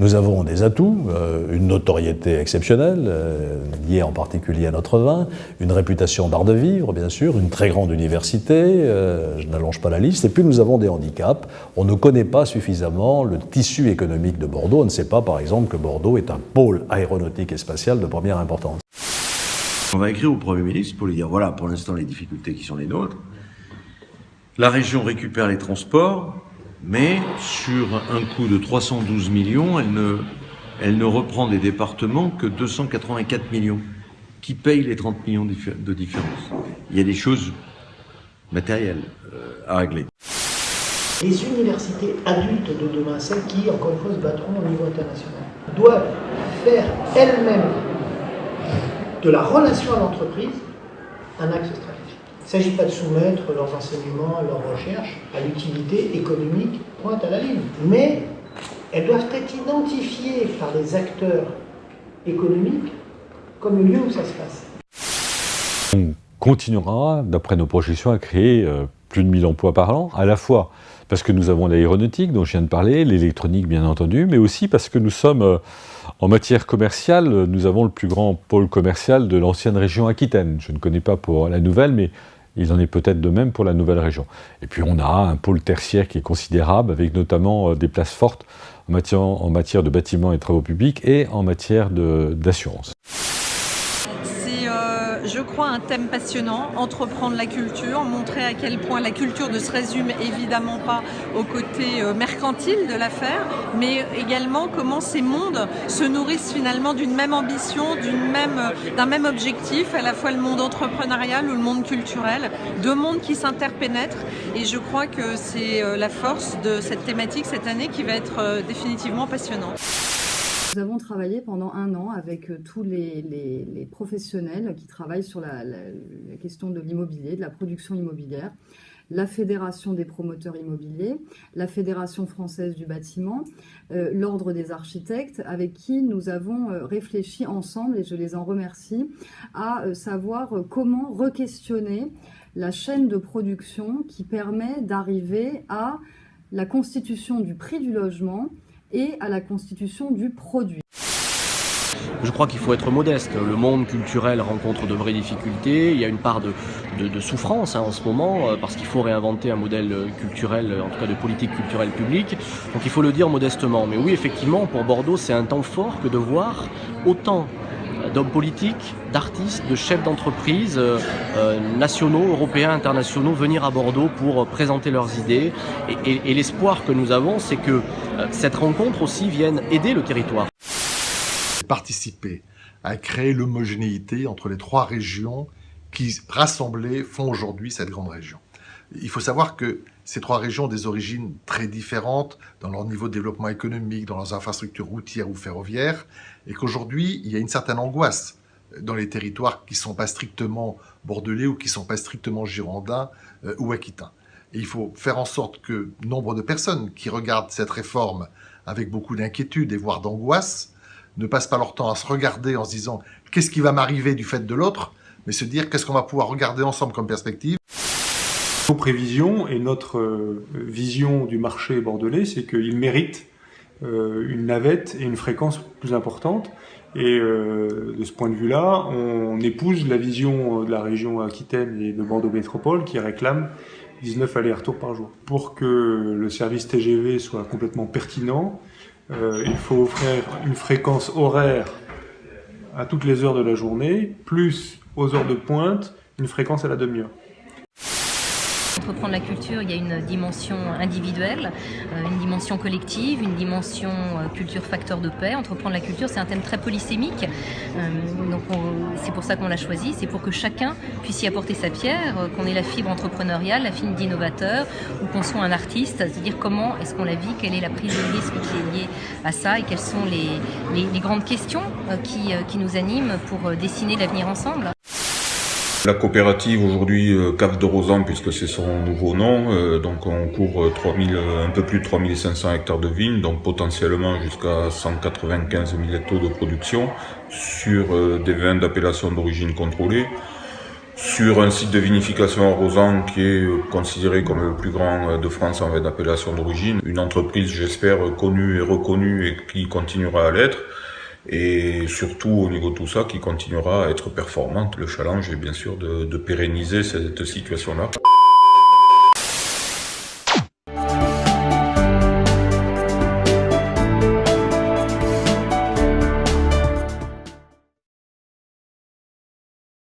Nous avons des atouts, une notoriété exceptionnelle, liée en particulier à notre vin, une réputation d'art de vivre, bien sûr, une très grande université, je n'allonge pas la liste, et puis nous avons des handicaps. On ne connaît pas suffisamment le tissu économique de Bordeaux. On ne sait pas, par exemple, que Bordeaux est un pôle aéronautique et spatial de première importance. On va écrire au Premier ministre pour lui dire, voilà, pour l'instant, les difficultés qui sont les nôtres. La région récupère les transports, mais sur un coût de 312 millions, elle ne reprend des départements que 284 millions, qui payent les 30 millions de différence. Il y a des choses matérielles à régler. Les universités adultes de demain, celles qui, encore une fois, se battront au niveau international, doivent faire elles-mêmes de la relation à l'entreprise un axe stratégique. Il ne s'agit pas de soumettre leurs enseignements, leurs recherches à l'utilité économique pointe à la ligne, mais elles doivent être identifiées par les acteurs économiques comme le lieu où ça se passe. On continuera, d'après nos projections, à créer plus de 1000 emplois par an, à la fois parce que nous avons l'aéronautique dont je viens de parler, l'électronique bien entendu, mais aussi parce que nous sommes, en matière commerciale, nous avons le plus grand pôle commercial de l'ancienne région Aquitaine. Je ne connais pas pour la nouvelle, mais il en est peut-être de même pour la nouvelle région. Et puis on a un pôle tertiaire qui est considérable, avec notamment des places fortes en matière de bâtiments et travaux publics et en matière d'assurance. Je crois, un thème passionnant, entreprendre la culture, montrer à quel point la culture ne se résume évidemment pas au côté mercantile de l'affaire, mais également comment ces mondes se nourrissent finalement d'une même ambition, d'un même objectif, à la fois le monde entrepreneurial ou le monde culturel, deux mondes qui s'interpénètrent, et je crois que c'est la force de cette thématique cette année qui va être définitivement passionnante. Nous avons travaillé pendant 1 an avec tous les professionnels qui travaillent sur la question de l'immobilier, de la production immobilière, la Fédération des promoteurs immobiliers, la Fédération française du bâtiment, l'Ordre des architectes, avec qui nous avons réfléchi ensemble, et je les en remercie, à savoir comment re-questionner la chaîne de production qui permet d'arriver à la constitution du prix du logement et à la constitution du produit. Je crois qu'il faut être modeste. Le monde culturel rencontre de vraies difficultés. Il y a une part de souffrance en ce moment, parce qu'il faut réinventer un modèle culturel, en tout cas de politique culturelle publique. Donc il faut le dire modestement. Mais oui, effectivement, pour Bordeaux, c'est un temps fort que de voir autant d'hommes politiques, d'artistes, de chefs d'entreprise nationaux, européens, internationaux venir à Bordeaux pour présenter leurs idées. Et l'espoir que nous avons, c'est que cette rencontre aussi vienne aider le territoire. Participer à créer l'homogénéité entre les 3 régions qui, rassemblées, font aujourd'hui cette grande région. Il faut savoir que ces 3 régions ont des origines très différentes dans leur niveau de développement économique, dans leurs infrastructures routières ou ferroviaires, et qu'aujourd'hui, il y a une certaine angoisse dans les territoires qui ne sont pas strictement bordelais ou qui ne sont pas strictement girondins ou aquitains. Et il faut faire en sorte que nombre de personnes qui regardent cette réforme avec beaucoup d'inquiétude et voire d'angoisse ne passent pas leur temps à se regarder en se disant « qu'est-ce qui va m'arriver du fait de l'autre ?» mais se dire « qu'est-ce qu'on va pouvoir regarder ensemble comme perspective ?» Nos prévisions et notre vision du marché bordelais, c'est qu'il mérite une navette et une fréquence plus importante. Et de ce point de vue-là, on épouse la vision de la région Aquitaine et de Bordeaux Métropole qui réclame 19 allers-retours par jour. Pour que le service TGV soit complètement pertinent, il faut offrir une fréquence horaire à toutes les heures de la journée, plus aux heures de pointe, une fréquence à la demi-heure. Entreprendre la culture, il y a une dimension individuelle, une dimension collective, une dimension culture facteur de paix. Entreprendre la culture, c'est un thème très polysémique, donc c'est pour ça qu'on l'a choisi, c'est pour que chacun puisse y apporter sa pierre, qu'on ait la fibre entrepreneuriale, la fibre d'innovateur, ou qu'on soit un artiste, c'est-à-dire comment est-ce qu'on la vit, quelle est la prise de risque qui est liée à ça, et quelles sont les grandes questions qui nous animent pour dessiner l'avenir ensemble. La coopérative aujourd'hui Cave de Rosan, puisque c'est son nouveau nom, donc on couvre un peu plus de 3500 hectares de vignes, donc potentiellement jusqu'à 195 000 hectares de production sur des vins d'appellation d'origine contrôlée. sur un site de vinification arrosant qui est considéré comme le plus grand de France en vin d'appellation d'origine. Une entreprise, j'espère, connue et reconnue et qui continuera à l'être. Et surtout, au niveau de tout ça, qui continuera à être performante. Le challenge est bien sûr de pérenniser cette situation-là.